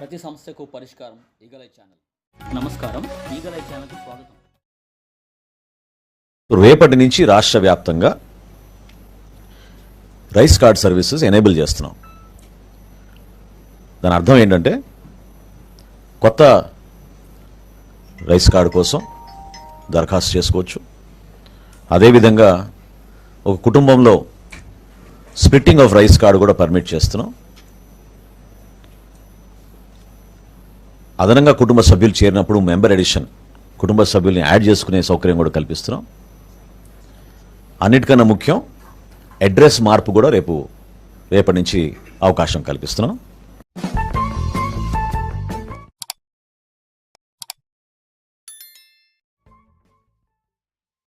ప్రతి సమస్యకు పరిష్కారం ఈగలై ఛానల్. నమస్కారం, ఈగలై ఛానల్కి స్వాగతం. రేపటి నుంచి రాష్ట్ర వ్యాప్తంగా రైస్ కార్డ్ సర్వీసెస్ ఎనేబుల్ చేస్తున్నాం. దాని అర్థం ఏంటంటే కొత్త రైస్ కార్డు కోసం దరఖాస్తు చేసుకోవచ్చు. అదేవిధంగా ఒక కుటుంబంలో స్ప్లిట్టింగ్ ఆఫ్ రైస్ కార్డు కూడా పర్మిట్ చేస్తున్నాం. అదనంగా కుటుంబ సభ్యులు చేరినప్పుడు మెంబర్ ఎడిషన్, కుటుంబ సభ్యుల్ని యాడ్ చేసుకునే సౌకర్యం కూడా కల్పిస్తున్నాం. అన్నిటికన్నా ముఖ్యం అడ్రస్ మార్పు కూడా రేపటి నుంచి అవకాశం కల్పిస్తున్నాం.